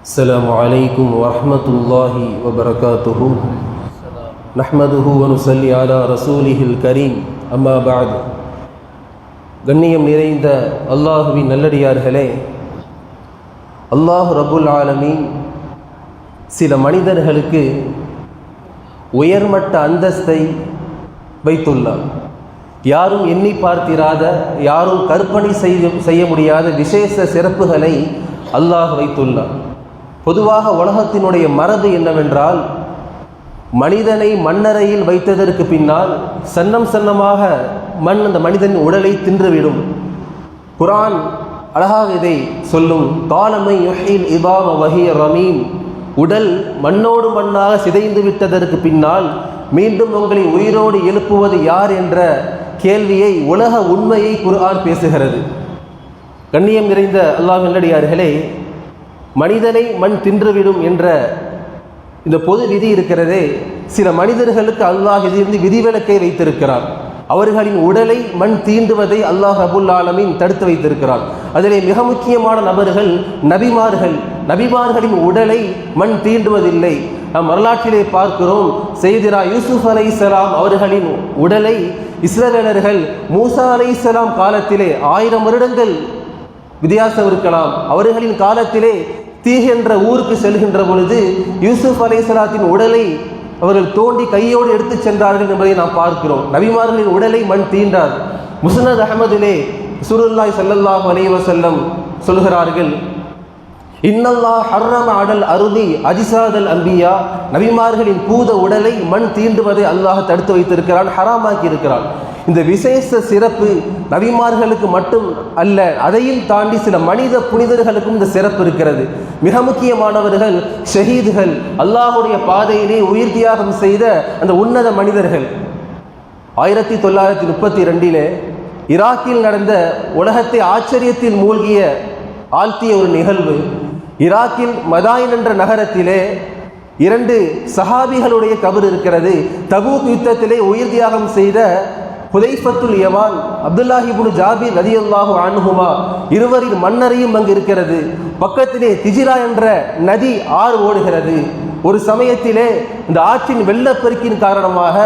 السلام عليكم ورحمة الله وبركاته نحمده ونصلي على رسوله الكريم أما بعد கண்ணியம் நிறைந்த அல்லாஹுவின் நல்லடியார்களே, அல்லாஹ் ரப்புல் ஆலமீன் சில மனிதர்களுக்கு உயர்மட்ட அந்தஸ்தை வைத்துள்ளார். யாரும் எண்ணி பார்த்திராத, யாரும் கற்பனை செய்ய முடியாத விசேஷ சிறப்புகளை அல்லாஹ் வைத்துள்ளார். பொதுவாக உலகத்தினுடைய மரபு என்னவென்றால், மனிதனை மண்ணறையில் வைத்ததற்கு பின்னால் சன்னம் சன்னமாக மண் அந்த மனிதனின் உடலை தின்றுவிடும். குர்ஆன் அழகாக இதை சொல்லும். காலமை யுஹில் இபாம வஹிய ரமீம், உடல் மண்ணோடு மண்ணாக சிதைந்து விட்டதற்கு பின்னால் மீண்டும் உங்களை உயிரோடு எழுப்புவது யார் என்ற கேள்வியை, உலக உண்மையை குர்ஆன் பேசுகிறது. கண்ணியம் நிறைந்த அல்லாஹ் நல்லடியார்களே, மனிதனை மண் தின்றுவிடும் என்ற இந்த பொது விதி இருக்கிறதே, சில மனிதர்களுக்கு அல்லாஹ் இதிலிருந்து விதிவிலக்கை வைத்திருக்கிறார். அவர்களின் உடலை மண் தீண்டுவதை அல்லாஹ் ரப்புல் ஆலமீன் தடுத்து வைத்திருக்கிறார். அதிலே மிக முக்கியமான நபர்கள் நபிமார்கள். நபிமார்களின் உடலை மண் தீண்டுவதில்லை. நாம் வரலாற்றிலே பார்க்கிறோம், சையதுனா யூசுப் அலைஹிஸ்ஸலாம் அவர்களின் உடலை இஸ்ரவேலர்கள் மூசா அலைஹிஸ்ஸலாம் காலத்திலே 1000 வருடங்கள் வித்தியாசம் இருக்கலாம், அவர்களின் காலத்திலே தீஹ் என்ற ஊருக்கு செல்கின்ற பொழுது யூசுப் அலைஹிஸ்ஸலாத்தின் உடலை அவர்கள் தோண்டி கையோடு எடுத்து சென்றார்கள் என்பதை நாம் பார்க்கிறோம். நபிமார்களின் உடலை மண் தீண்டார். முஸ்னத் அஹ்மதிலே ரசூலுல்லாஹி ஸல்லல்லாஹு அலைஹி வஸல்லம் சொல்கிறார்கள், இன்னல்லாஹ் ஹர்ரம அலல் அர்தி அஜ்ஸாதல் அன்பியா, நபிமார்களின் பூத உடலை மண் தீண்டுவதை அல்லாஹ் தடுத்து வைத்திருக்கிறான், ஹராமாக்கி இருக்கிறான். இந்த விசேஷ சிறப்பு நபிமார்களுக்கு மட்டும் அல்ல, அதையும் தாண்டி சில மனித புனிதர்களுக்கும் இந்த சிறப்பு இருக்கிறது. மிக முக்கியமானவர்கள் ஷஹீதுகள், அல்லாஹுடைய பாதையிலே உயிர் தியாகம் செய்த அந்த உன்னத மனிதர்கள். 1932 ஈராக்கில் நடந்த உலகத்தை ஆச்சரியத்தில் ஆழ்த்திய ஒரு நிகழ்வு. ஈராக்கில் மதாயின் என்ற நகரத்திலே 2 சஹாபிகளுடைய கபர் இருக்கிறது. தபூக் யுத்தத்திலே உயிர் தியாகம் செய்த ஹுதைஃபத்துல் யமான், அப்துல்லாஹ் இப்னு ஜாபிர் ரலியல்லாஹு அன்ஹுமா இருவரின் மண்ணறையும் அங்கு இருக்கிறது. பக்கத்திலே திஜிரா என்ற நதி ஆறு ஓடுகிறது. ஒரு சமயத்திலே இந்த ஆற்றின் வெள்ளப்பெருக்கின் காரணமாக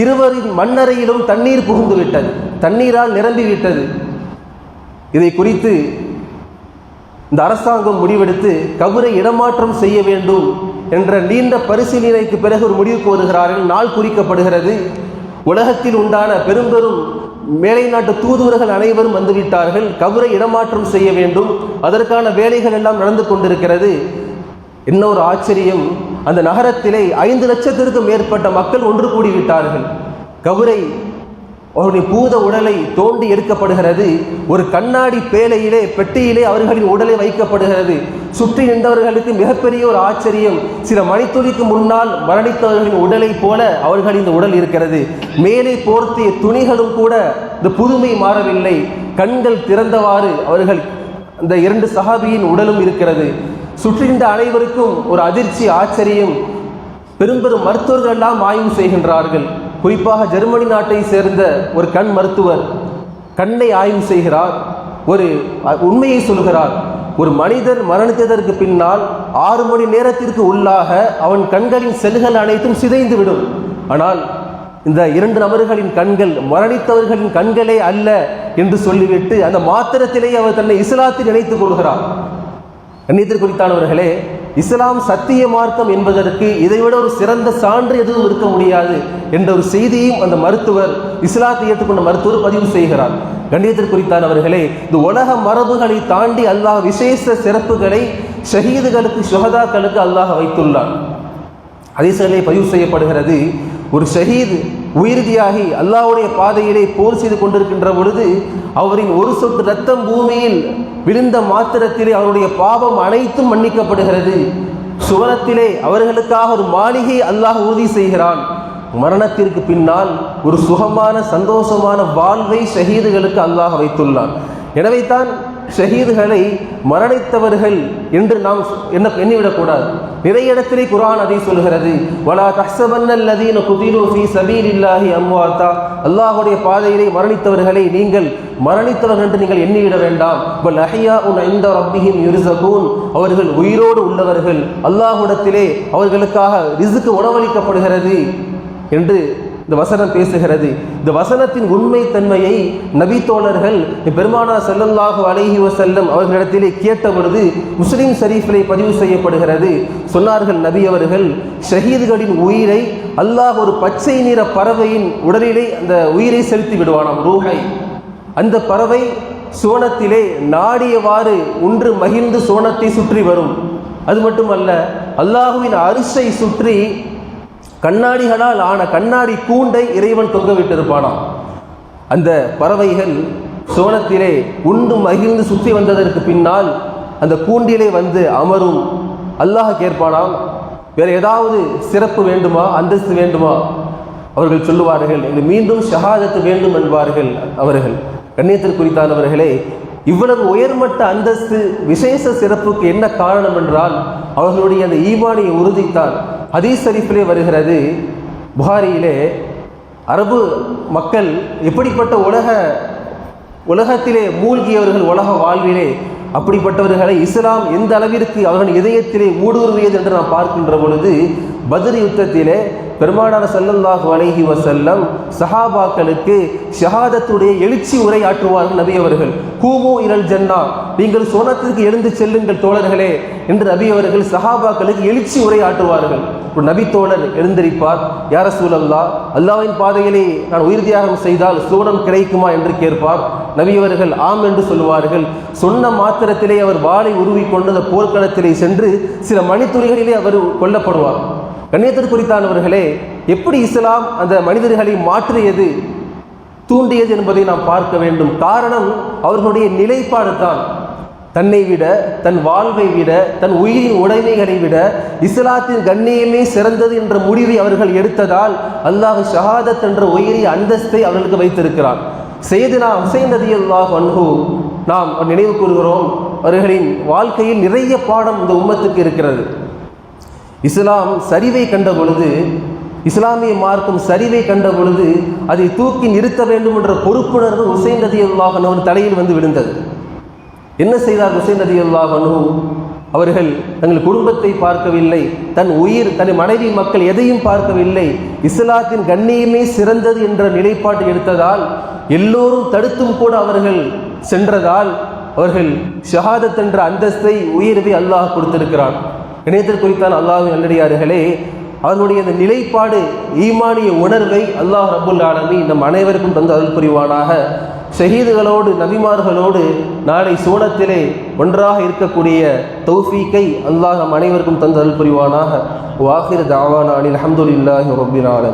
இருவரின் மண்ணறையிலும் தண்ணீர் புகுந்து விட்டது, தண்ணீரால் நிரம்பிவிட்டது. இதை குறித்து இந்த அரசாங்கம் முடிவெடுத்து கபரை இடமாற்றம் செய்ய வேண்டும் என்ற நீண்ட பரிசீலனைக்கு பிறகு ஒரு முடிவுக்கு வருகிறார்கள். நாள் குறிக்கப்படுகிறது. உலகத்தில் உண்டான பெரும் மேலை நாட்டு தூதுவர்கள் அனைவரும் வந்துவிட்டார்கள். கபரை இடமாற்றம் செய்ய வேண்டும், அதற்கான வேலைகள் எல்லாம் நடந்து கொண்டிருக்கிறது. இன்னொரு ஆச்சரியம், அந்த நகரத்திலே 5 லட்சத்திற்கும் மேற்பட்ட மக்கள் ஒன்று கூடிவிட்டார்கள். கபரை அவருடைய பூத உடலை தோண்டி எடுக்கப்படுகிறது. ஒரு கண்ணாடி பேழையிலே பெட்டியிலே அவர்களின் உடலை வைக்கப்படுகிறது. சுற்றி நின்றவர்களுக்கு மிகப்பெரிய ஒரு ஆச்சரியம், சில மணித்துளிக்கு முன்னால் மரணித்தவர்களின் உடலை போல அவர்களின் இந்த உடல் இருக்கிறது. மேலே போர்த்திய துணிகளும் கூட இந்த புதுமை மாறவில்லை. கண்கள் திறந்தவாறு அவர்கள் அந்த 2 சஹாபியின் உடலும் இருக்கிறது. சுற்றி நின்ற அனைவருக்கும் ஒரு அதிர்ச்சி, ஆச்சரியம். பெரும் மருத்துவர்கள் எல்லாம் ஆய்வு செய்கின்றார்கள். குறிப்பாக ஜெர்மனி நாட்டை சேர்ந்த ஒரு கண் மருத்துவர் கண்ணை ஆய்வு செய்கிறார். ஒரு உண்மையை சொல்கிறார், ஒரு மனிதர் மரணித்ததற்கு பின்னால் 6 மணி நேரத்திற்கு உள்ளாக அவன் கண்களின் செல்கள் அனைத்தும் சிதைந்து விடும். ஆனால் இந்த 2 நபர்களின் கண்கள் மரணித்தவர்களின் கண்களே அல்ல என்று சொல்லிவிட்டு அந்த மாத்திரத்திலேயே அவர் தன்னை இஸ்லாத்தில் இணைத்துக் கொள்கிறார். கண்ணியத்திற்குரித்தானவர்களே, இஸ்லாம் சத்திய மார்க்கம் என்பதற்கு இதைவிட ஒரு சிறந்த சான்று எதுவும் இருக்க முடியாது என்ற ஒரு செய்தியும் அந்த மருத்துவர், இஸ்லாத்தை ஏற்றுக்கொண்ட மருத்துவர் பதிவு செய்கிறார். கண்ணியத்திற்குரித்தானவர்களே, இந்த உலக மரபுகளை தாண்டி அல்லாஹ் விசேஷ சிறப்புகளை ஷஹீதுகளுக்கு, ஷுஹதாக்களுக்கு அல்லாஹ் வைத்துள்ளார். ஹதீஸிலே பதிவு செய்யப்படுகிறது, ஒரு ஷஹீத் உயிர்தியாகி அல்லாஹ்வுடைய பாதையிலே போர் செய்து கொண்டிருக்கின்ற பொழுது அவரின் ஒரு சொட்டு ரத்தம் பூமியில் விழுந்த மாத்திரத்திலே அவருடைய பாவம் அனைத்தும் மன்னிக்கப்படுகிறது. சுவனத்திலே அவர்களுக்காக ஒரு மாளிகை அல்லாஹ் உறுதி செய்கிறான். மரணத்திற்கு பின்னால் ஒரு சுகமான சந்தோஷமான வாழ்வை ஷஹீதுகளுக்கு அல்லாஹ் வைத்துள்ளான். எனவே தான் ஷஹீதுகளை மரணித்தவர்கள் என்று நாம் எண்ணிவிடக்கூடாது. நிறைய இடத்திலே குர்ஆன் அதை சொல்கிறது, வலா தஹ்ஸபன்னல்லதீன குதிலூ ஃபீ ஸபீலில்லாஹி அம்வாத்தா, அல்லாஹ்வுடைய பாதையிலே மரணித்தவர்களை நீங்கள் மரணித்தவர்கள் என்று நீங்கள் எண்ணிவிட வேண்டாம். பல் அஹ்யாஉன் இன்த ரப்பிஹிம் யுர்ஸகூன், அவர்கள் உயிரோடு உள்ளவர்கள், அல்லாஹ்விடத்திலே அவர்களுக்காக ரிஸ்க் உணவளிக்கப்படுகிறது என்று இந்த வசனம் பேசுகிறது. இந்த வசனத்தின் உண்மை தன்மையை நபி தோழர்கள் பெருமானார் ஸல்லல்லாஹு அலைஹி வஸல்லம் அவர்களிடத்திலே கேட்ட பொழுது முஸ்லிம் ஷரீஃபிலே பதிவு செய்யப்படுகிறது. சொன்னார்கள் நபி அவர்கள், ஷஹீதுகளின் உயிரை அல்லாஹ் ஒரு பச்சை நிற பறவையின் உடலிலே அந்த உயிரை செலுத்தி விடுவானாம், ரூஹை. அந்த பறவை சோனத்திலே நாடியவாறு உன்று மகிழ்ந்து சோனத்தை சுற்றி வரும். அது மட்டுமல்ல, அல்லாஹுவின் அரிசை சுற்றி கண்ணாடிகளால் ஆன கண்ணாடி கூண்டை இறைவன் தொங்க விட்டிருப்பானாம். அந்த பறவைகள் சோனத்திலே உண்டு மகிழ்ந்து சுற்றி வந்ததற்கு பின்னால் அந்த கூண்டிலே வந்து அமரும். அல்லாஹ் கேட்பானாம், வேற ஏதாவது சிறப்பு வேண்டுமா, அந்தஸ்து வேண்டுமா? அவர்கள் சொல்லுவார்கள், இது மீண்டும் ஷஹாதத்து வேண்டும் என்பார்கள். அவர்கள் கண்ணியத்திற்குரித்தானவர்களே, இவ்வளவு உயர்மட்ட அந்தஸ்து விசேஷ சிறப்புக்கு என்ன காரணம் என்றால் அவர்களுடைய அந்த ஈமானிய உறுதித்தான். ஹதீஸ் ஷரீஃபிலே வருகிறது, புகாரியிலே, அரபு மக்கள் எப்படிப்பட்ட உலகத்திலே மூழ்கியவர்கள், உலக வாழ்விலே அப்படிப்பட்டவர்களை இஸ்லாம் எந்த அளவிற்கு அவர்கள் இதயத்திலே ஊடுருவியது என்று நாம் பார்க்கின்ற பொழுது, பத்ர் யுத்தத்திலே பெருமானார் ஸல்லல்லாஹு அலைஹி வஸல்லம் சஹாபாக்களுக்கு ஷஹாதத்துடைய எழுச்சி உரை ஆற்றுவார்கள் நபி அவர்கள். கூமு இலல் ஜன்னா, நீங்கள் சோனத்திற்கு எழுந்து செல்லுங்கள் தோழர்களே என்று நபி அவர்கள் சஹாபாக்களுக்கு எழுச்சி உரை ஆற்றுவார்கள். ஒரு நபி தோழர் எழுந்திருப்பார், யா ரசூலல்லாஹ், அல்லாஹ்வின் பாதையிலே நான் உயிர் தியாகம் செய்தால் சோனம் கிடைக்குமா என்று கேட்பார். நபி அவர்கள் ஆம் என்று சொல்லுவார்கள். சொன்ன மாத்திரத்திலே அவர் வாளை உருவிக்கொண்டு அந்த போர்க்களத்திலே சென்று சில மணித்துளிகளிலே அவர் கொல்லப்படுவார். கண்ணியத்திற்குரித்தானவர்களே, எப்படி இஸ்லாம் அந்த மனிதர்களை மாற்றியது, தூண்டியது என்பதை நாம் பார்க்க வேண்டும். காரணம் அவர்களுடைய நிலைப்பாடு தான். தன்னை விட, தன் வாழ்வை விட, தன் உயிரின் உடைமைகளை விட இஸ்லாத்தின் கண்ணியமே சிறந்தது என்ற முடிவை அவர்கள் எடுத்ததால் அல்லாஹ் ஷஹாதத் என்ற உயரிய அந்தஸ்தை அவர்களுக்கு வைத்திருக்கிறான். சையதுனா ஹுசைன் ரலியல்லாஹு அன்ஹு நாம் நினைவு கூறுகிறோம். அவர்களின் வாழ்க்கையில் நிறைய பாடம் இந்த உம்மத்துக்கு இருக்கிறது. இஸ்லாம் சரிவை கண்ட பொழுது, இஸ்லாமிய மார்க்கம் சரிவை கண்ட பொழுது அதை தூக்கி நிறுத்த வேண்டும் என்ற பொறுப்புணர்வு ஹுசைன் ரலியல்லாஹு அன்ஹு தலையில் வந்து விழுந்தது. என்ன செய்தார் ஹுசைன் ரலியல்லாஹு அன்ஹு? அவர்கள் தங்கள் குடும்பத்தை பார்க்கவில்லை, தன் உயிர், தன் மனைவி, மக்கள் எதையும் பார்க்கவில்லை. இஸ்லாத்தின் கண்ணியமே சிறந்தது என்ற நிலைப்பாட்டை எடுத்ததால் எல்லோரும் தடுத்தும் கூட அவர்கள் சென்றதால் அவர்கள் ஷஹாதத் என்ற அந்தஸ்தை, உயர்வை அல்லாஹ் கொடுத்திருக்கிறான். இணையத்திற்குறித்தான் அல்லாஹ்வின் நல்லடியார்களே, அவர்களுடைய அந்த நிலைப்பாடு, ஈமானிய உணர்வை அல்லாஹ் ரப்புல் ஆலமீன் நம் அனைவருக்கும் தந்து அருள் புரிவானாக. ஷஹீதுகளோடு, நபிமார்களோடு நாளை சோனத்திலே ஒன்றாக இருக்கக்கூடிய தௌஃபீக்கை அல்லாஹ் நம் அனைவருக்கும் தந்து அருள் புரிவானாக. வாஹிர் தாவானா அனில் அல்ஹம்துலில்லாஹி ரப்பில் ஆலமீன்.